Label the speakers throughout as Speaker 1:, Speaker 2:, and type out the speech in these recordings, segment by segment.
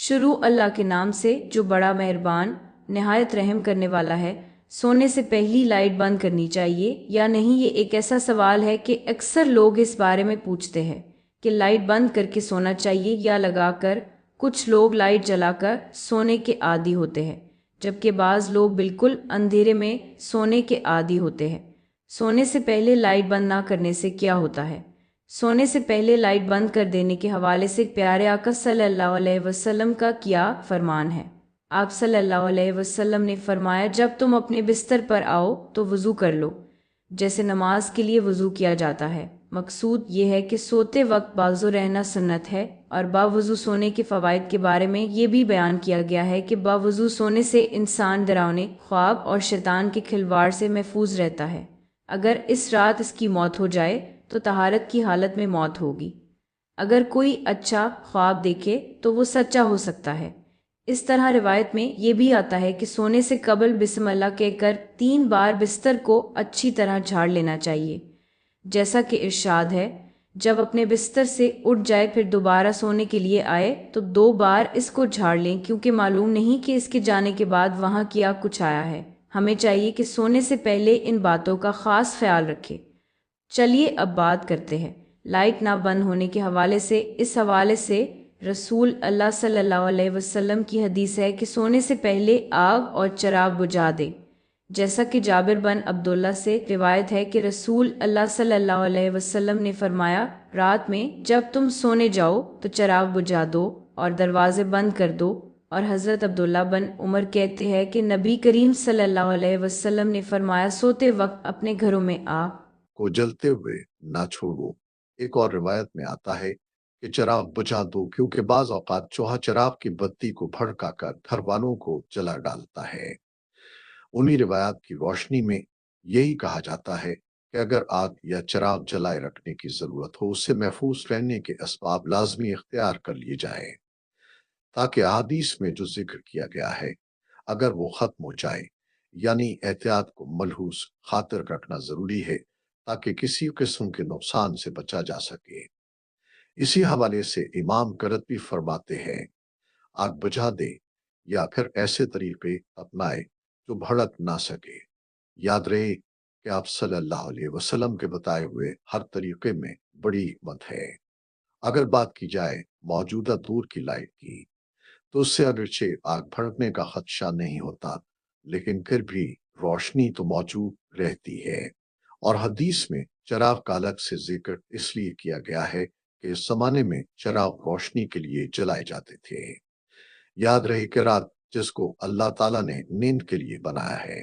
Speaker 1: شروع اللہ کے نام سے جو بڑا مہربان نہایت رحم کرنے والا ہے۔ سونے سے پہلی لائٹ بند کرنی چاہیے یا نہیں، یہ ایک ایسا سوال ہے کہ اکثر لوگ اس بارے میں پوچھتے ہیں کہ لائٹ بند کر کے سونا چاہیے یا لگا کر۔ کچھ لوگ لائٹ جلا کر سونے کے عادی ہوتے ہیں، جبکہ بعض لوگ بالکل اندھیرے میں سونے کے عادی ہوتے ہیں۔ سونے سے پہلے لائٹ بند نہ کرنے سے کیا ہوتا ہے؟ سونے سے پہلے لائٹ بند کر دینے کے حوالے سے پیارے آقا صلی اللہ علیہ وسلم کا کیا فرمان ہے؟ آپ صلی اللہ علیہ وسلم نے فرمایا، جب تم اپنے بستر پر آؤ تو وضو کر لو جیسے نماز کے لیے وضو کیا جاتا ہے۔ مقصود یہ ہے کہ سوتے وقت باوضو رہنا سنت ہے، اور باوضو سونے کے فوائد کے بارے میں یہ بھی بیان کیا گیا ہے کہ باوضو سونے سے انسان ڈراونے خواب اور شیطان کے کھلواڑ سے محفوظ رہتا ہے۔ اگر اس رات اس کی موت ہو جائے تو طہارت کی حالت میں موت ہوگی۔ اگر کوئی اچھا خواب دیکھے تو وہ سچا ہو سکتا ہے۔ اس طرح روایت میں یہ بھی آتا ہے کہ سونے سے قبل بسم اللہ کہہ کر 3 بار بستر کو اچھی طرح جھاڑ لینا چاہیے، جیسا کہ ارشاد ہے، جب اپنے بستر سے اٹھ جائے پھر دوبارہ سونے کے لیے آئے تو 2 بار اس کو جھاڑ لیں، کیونکہ معلوم نہیں کہ اس کے جانے کے بعد وہاں کیا کچھ آیا ہے۔ ہمیں چاہیے کہ سونے سے پہلے ان باتوں کا خاص خیال رکھیں۔ چلیے اب بات کرتے ہیں لائٹ نہ بند ہونے کے حوالے سے۔ اس حوالے سے رسول اللہ صلی اللہ علیہ وسلم کی حدیث ہے کہ سونے سے پہلے آگ اور چراغ بجھا دے، جیسا کہ جابر بن عبداللہ سے روایت ہے کہ رسول اللہ صلی اللہ علیہ وسلم نے فرمایا، رات میں جب تم سونے جاؤ تو چراغ بجھا دو اور دروازے بند کر دو۔ اور حضرت عبداللہ بن عمر کہتے ہیں کہ نبی کریم صلی اللہ علیہ وسلم نے فرمایا، سوتے وقت اپنے گھروں میں آگ
Speaker 2: کو جلتے ہوئے نہ چھوڑو۔ ایک اور روایت میں آتا ہے کہ چراغ بجھا دو، کیونکہ بعض اوقات چوہا چراغ کی بتی کو بھڑکا کر گھر والوں کو جلا ڈالتا ہے۔ انہی روایات کی روشنی میں یہی کہا جاتا ہے کہ اگر آگ یا چراغ جلائے رکھنے کی ضرورت ہو، اس سے محفوظ رہنے کے اسباب لازمی اختیار کر لیے جائیں، تاکہ احادیث میں جو ذکر کیا گیا ہے اگر وہ ختم ہو جائے، یعنی احتیاط کو ملحوظ خاطر رکھنا ضروری ہے تاکہ کسی قسم کے نقصان سے بچا جا سکے۔ اسی حوالے سے امام کرتبی فرماتے ہیں، آگ بجھا دے یا پھر ایسے طریقے اپنائے جو بھڑک نہ سکے۔ یاد رہے کہ آپ صلی اللہ علیہ وسلم کے بتائے ہوئے ہر طریقے میں بڑی حکمت ہے۔ اگر بات کی جائے موجودہ دور کی لائٹ کی، تو اس سے اگرچہ آگ بھڑکنے کا خدشہ نہیں ہوتا، لیکن پھر بھی روشنی تو موجود رہتی ہے۔ اور حدیث میں چراغ کا الگ سے ذکر اس لیے کیا گیا ہے کہ اس زمانے میں چراغ روشنی کے لیے جلائے جاتے تھے۔ یاد رہے کہ رات جس کو اللہ تعالیٰ نے نیند کے لیے بنایا ہے،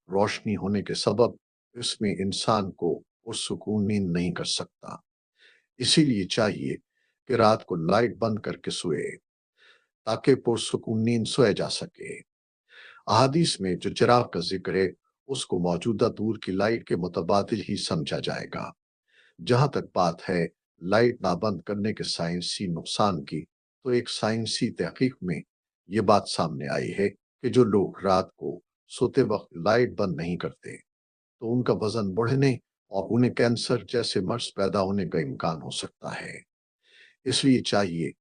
Speaker 2: روشنی ہونے کے سبب اس میں انسان کو پرسکون نیند نہیں کر سکتا۔ اسی لیے چاہیے کہ رات کو لائٹ بند کر کے سوئے تاکہ پرسکون نیند سویا جا سکے۔ احادیث میں جو چراغ کا ذکر ہے اس کو موجودہ دور کی لائٹ کے متبادل ہی سمجھا جائے گا۔ جہاں تک بات ہے لائٹ نہ بند کرنے کے سائنسی نقصان کی، تو ایک سائنسی تحقیق میں یہ بات سامنے آئی ہے کہ جو لوگ رات کو سوتے وقت لائٹ بند نہیں کرتے تو ان کا وزن بڑھنے اور انہیں کینسر جیسے مرض پیدا ہونے کا امکان ہو سکتا ہے۔ اس لیے چاہیے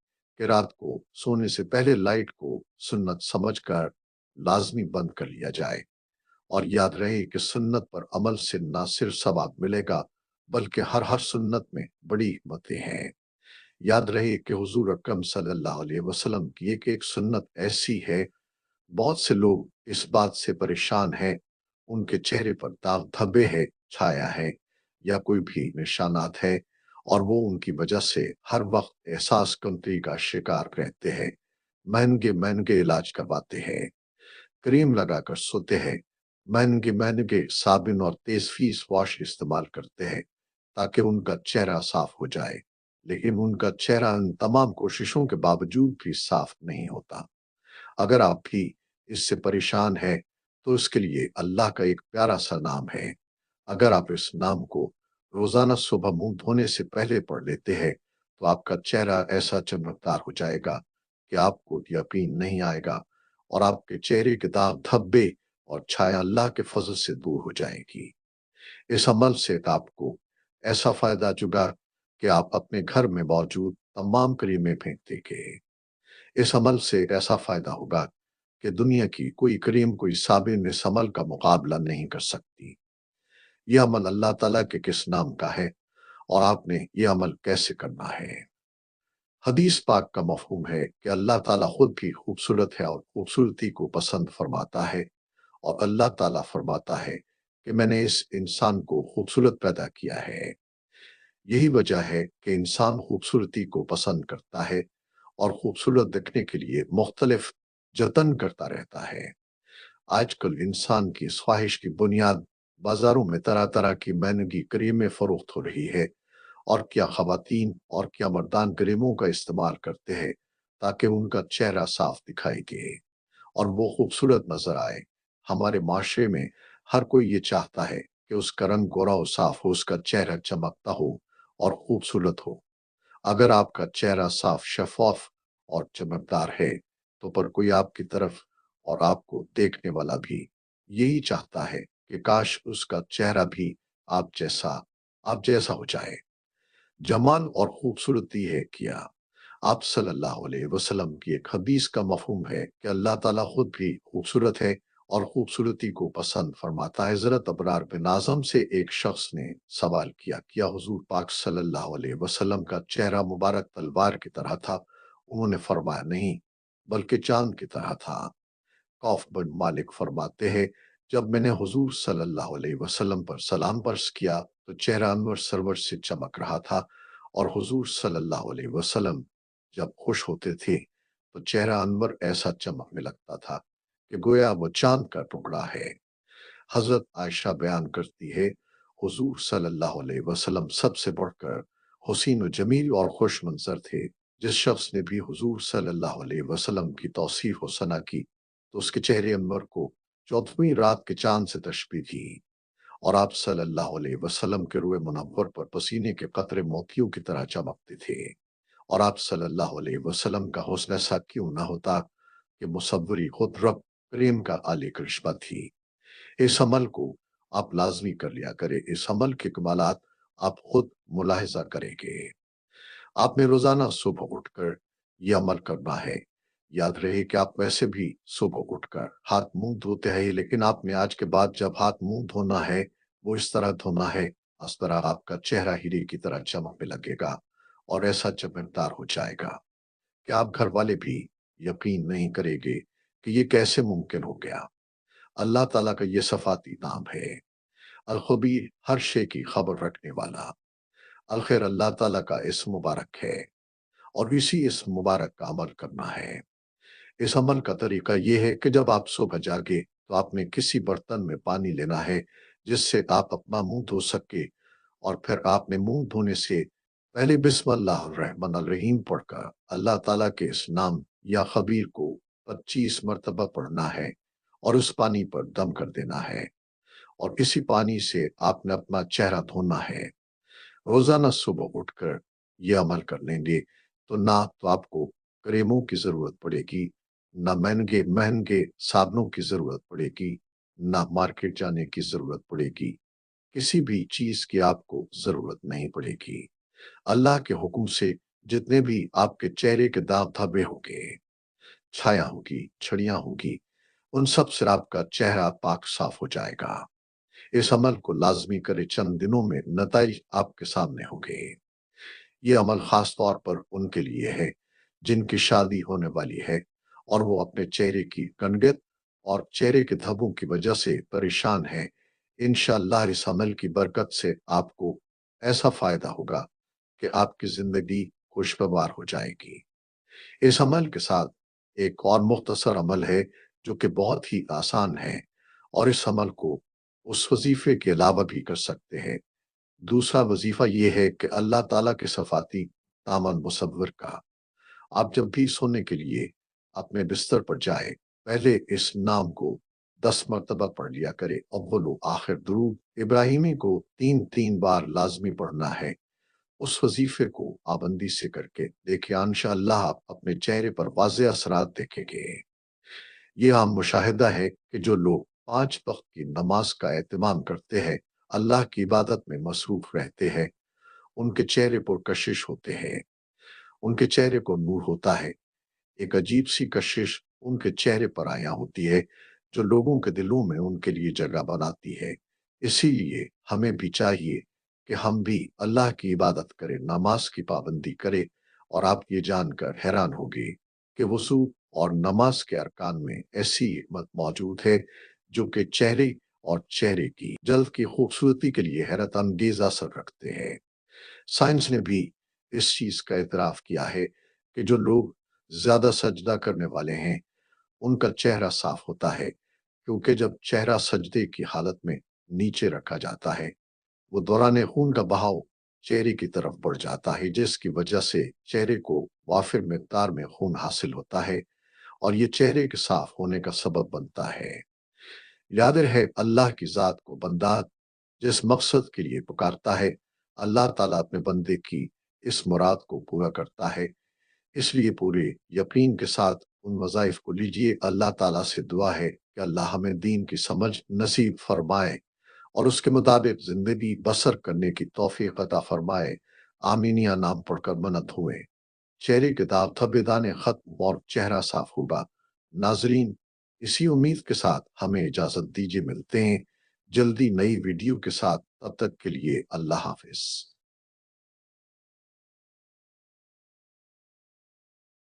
Speaker 2: کہ رات کو سونے سے پہلے لائٹ کو سنت سمجھ کر لازمی بند کر لیا جائے۔ اور یاد رہے کہ سنت پر عمل سے نہ صرف ثواب ملے گا بلکہ ہر سنت میں بڑی حکمتیں ہیں۔ یاد رہے کہ حضور اکرم صلی اللہ علیہ وسلم کی ایک سنت ایسی ہے، بہت سے لوگ اس بات سے پریشان ہیں، ان کے چہرے پر داغ دھبے ہے، چھایا ہے یا کوئی بھی نشانات ہے، اور وہ ان کی وجہ سے ہر وقت احساس کمتری کا شکار رہتے ہیں، مہنگے مہنگے علاج کرواتے ہیں، کریم لگا کر سوتے ہیں، مہنگے مہنگے صابن اور تیز فیس واش استعمال کرتے ہیں تاکہ ان کا چہرہ صاف ہو جائے، لیکن ان کا چہرہ ان تمام کوششوں کے باوجود بھی صاف نہیں ہوتا۔ اگر آپ بھی اس سے پریشان ہیں تو اس کے لیے اللہ کا ایک پیارا سا نام ہے۔ اگر آپ اس نام کو روزانہ صبح منہ دھونے سے پہلے پڑھ لیتے ہیں تو آپ کا چہرہ ایسا چمکدار ہو جائے گا کہ آپ کو یقین نہیں آئے گا، اور آپ کے چہرے کے داغ دھبے اور چھایا اللہ کے فضل سے دور ہو جائے گی۔ اس عمل سے آپ کو ایسا فائدہ چگا کہ آپ اپنے گھر میں موجود تمام کریمیں پھینک دیں گے۔ اس عمل سے ایسا فائدہ ہوگا کہ دنیا کی کوئی کریم کوئی صابر اس عمل کا مقابلہ نہیں کر سکتی۔ یہ عمل اللہ تعالیٰ کے کس نام کا ہے اور آپ نے یہ عمل کیسے کرنا ہے؟ حدیث پاک کا مفہوم ہے کہ اللہ تعالیٰ خود بھی خوبصورت ہے اور خوبصورتی کو پسند فرماتا ہے، اور اللہ تعالیٰ فرماتا ہے کہ میں نے اس انسان کو خوبصورت پیدا کیا ہے۔ یہی وجہ ہے کہ انسان خوبصورتی کو پسند کرتا ہے اور خوبصورت دکھنے کے لیے مختلف جتن کرتا رہتا ہے۔ آج کل انسان کی اس خواہش کی بنیاد بازاروں میں طرح طرح کی مہنگی کریمیں فروخت ہو رہی ہے، اور کیا خواتین اور کیا مردان کریموں کا استعمال کرتے ہیں تاکہ ان کا چہرہ صاف دکھائی دے اور وہ خوبصورت نظر آئے۔ ہمارے معاشرے میں ہر کوئی یہ چاہتا ہے کہ اس کا رنگ گورا و صاف ہو، اس کا چہرہ چمکتا ہو اور خوبصورت ہو۔ اگر آپ کا چہرہ صاف، شفاف اور چمکدار ہے تو پر کوئی آپ کی طرف اور آپ کو دیکھنے والا بھی یہی چاہتا ہے کہ کاش اس کا چہرہ بھی آپ جیسا ہو جائے۔ جمال اور خوبصورتی ہے کیا؟ آپ صلی اللہ علیہ وسلم کی ایک حدیث کا مفہوم ہے کہ اللہ تعالیٰ خود بھی خوبصورت ہے اور خوبصورتی کو پسند فرماتا ہے۔ حضرت ابرار بن اعظم سے ایک شخص نے سوال کیا حضور پاک صلی اللہ علیہ وسلم کا چہرہ مبارک تلوار کی طرح تھا؟ انہوں نے فرمایا نہیں، بلکہ چاند کی طرح تھا۔ قوف بن مالک فرماتے ہیں جب میں نے حضور صلی اللہ علیہ وسلم پر سلام عرض کیا تو چہرہ انور سرور سے چمک رہا تھا، اور حضور صلی اللہ علیہ وسلم جب خوش ہوتے تھے تو چہرہ انور ایسا چمکنے لگتا تھا کہ گویا وہ چاند کا ٹکڑا ہے۔ حضرت عائشہ بیان کرتی ہے حضور صلی اللہ علیہ وسلم سب سے بڑھ کر حسین و جمیل اور خوش منظر تھے۔ جس شخص نے بھی حضور صلی اللہ علیہ وسلم کی توصیف و ثنا کی تو اس کے چہرے انور کو 14ویں رات کے چاند سے تشبیہ دی، اور آپ صلی اللہ علیہ وسلم کے روئے منور پر پسینے کے قطرے موتیوں کی طرح چمکتے تھے، اور آپ صلی اللہ علیہ وسلم کا حسن ایسا کیوں نہ ہوتا کہ مصوری خود رب کریم کا عالی کرشمہ تھی۔ اس عمل کو آپ لازمی کر لیا کرے، اس عمل کے کمالات آپ خود ملاحظہ کریں گے۔ آپ نے روزانہ صبح اٹھ کر یہ عمل کرنا ہے۔ یاد رہے کہ آپ ویسے بھی صبح اٹھ کر ہاتھ منہ دھوتے ہیں، لیکن آپ نے آج کے بعد جب ہاتھ منہ دھونا ہے وہ اس طرح دھونا ہے، اس طرح آپ کا چہرہ ہیرے کی طرح چمکنے لگے گا اور ایسا چمکدار ہو جائے گا کہ آپ گھر والے بھی یقین نہیں کریں گے کہ یہ کیسے ممکن ہو گیا۔ اللہ تعالیٰ کا یہ صفاتی نام ہے، الخبیر، ہر شے کی خبر رکھنے والا۔ الخیر اللہ تعالیٰ کا اسم مبارک ہے، اور اسی اسم مبارک کا عمل کرنا ہے۔ اس عمل کا طریقہ یہ ہے کہ جب آپ صبح جاگے تو آپ نے کسی برتن میں پانی لینا ہے جس سے آپ اپنا منہ دھو سکے، اور پھر آپ نے منہ دھونے سے پہلے بسم اللہ الرحمن الرحیم پڑھ کر اللہ تعالیٰ کے اس نام یا خبیر کو 25 مرتبہ پڑھنا ہے، اور اس پانی پر دم کر دینا ہے، اور اسی پانی سے آپ نے اپنا چہرہ دھونا ہے۔ روزانہ صبح اٹھ کر یہ عمل کر لیں گے تو نہ تو آپ کو کریموں کی ضرورت پڑے گی، نہ مہنگے مہنگے صابنوں کی ضرورت پڑے گی، نہ مارکیٹ جانے کی ضرورت پڑے گی، کسی بھی چیز کی آپ کو ضرورت نہیں پڑے گی۔ اللہ کے حکم سے جتنے بھی آپ کے چہرے کے داغ دھبے ہوں گے، چھایا ہوگی، چھڑیاں ہوگی، ان سب سے آپ کا چہرہ پاک صاف ہو جائے گا۔ اس عمل کو لازمی کرے، چند دنوں میں نتائج آپ کے سامنے ہوں گے۔ یہ عمل خاص طور پر ان کے لیے ہے جن کی شادی ہونے والی ہے اور وہ اپنے چہرے کی گنگت اور چہرے کے دھبوں کی وجہ سے پریشان ہیں۔ انشاءاللہ اس عمل کی برکت سے آپ کو ایسا فائدہ ہوگا کہ آپ کی زندگی خوشگوار ہو جائے گی۔ اس عمل کے ساتھ ایک اور مختصر عمل ہے جو کہ بہت ہی آسان ہے، اور اس عمل کو اس وظیفے کے علاوہ بھی کر سکتے ہیں۔ دوسرا وظیفہ یہ ہے کہ اللہ تعالیٰ کے صفاتی دامن مصور کا آپ جب بھی سونے کے لیے اپنے بستر پر جائے پہلے اس نام کو 10 مرتبہ پڑھ لیا کرے۔ اول و آخر درود ابراہیمی کو 3 بار لازمی پڑھنا ہے۔ اس وظیفے کو پابندی سے کر کے دیکھیں، انشاءاللہ آپ اپنے چہرے پر واضح اثرات دیکھیں گے۔ یہ عام مشاہدہ ہے کہ جو لوگ 5 وقت کی نماز کا اہتمام کرتے ہیں، اللہ کی عبادت میں مصروف رہتے ہیں، ان کے چہرے پر کشش ہوتے ہیں، ان کے چہرے کو نور ہوتا ہے۔ ایک عجیب سی کشش ان کے چہرے پر آیا ہوتی ہے جو لوگوں کے دلوں میں ان کے لیے جگہ بناتی ہے۔ اسی لیے ہمیں بھی چاہیے کہ ہم بھی اللہ کی عبادت کریں، نماز کی پابندی کریں، اور آپ یہ جان کر حیران ہوگی کہ وضو اور نماز کے ارکان میں ایسی حکمت موجود ہے جو کہ چہرے اور چہرے کی جلد کی خوبصورتی کے لیے حیرت انگیز اثر رکھتے ہیں۔ سائنس نے بھی اس چیز کا اعتراف کیا ہے کہ جو لوگ زیادہ سجدہ کرنے والے ہیں ان کا چہرہ صاف ہوتا ہے، کیونکہ جب چہرہ سجدے کی حالت میں نیچے رکھا جاتا ہے وہ دوران خون کا بہاؤ چہرے کی طرف بڑھ جاتا ہے، جس کی وجہ سے چہرے کو وافر مقدار میں خون حاصل ہوتا ہے اور یہ چہرے کے صاف ہونے کا سبب بنتا ہے۔ یاد رہے اللہ کی ذات کو بندہ جس مقصد کے لیے پکارتا ہے اللہ تعالیٰ اپنے بندے کی اس مراد کو پورا کرتا ہے۔ اس لیے پورے یقین کے ساتھ ان وظائف کو لیجئے۔ اللہ تعالیٰ سے دعا ہے کہ اللہ ہمیں دین کی سمجھ نصیب فرمائے اور اس کے مطابق زندگی بسر کرنے کی توفیق عطا فرمائے۔ آمین یا نام پڑھ کر منت ہوئے۔ چہرے کے داغ دھبے ختم اور چہرہ صاف ہوگا۔ ناظرین، اسی امید کے ساتھ ہمیں اجازت دیجیے، ملتے ہیں جلدی نئی ویڈیو کے ساتھ، تب تک کے لیے اللہ حافظ۔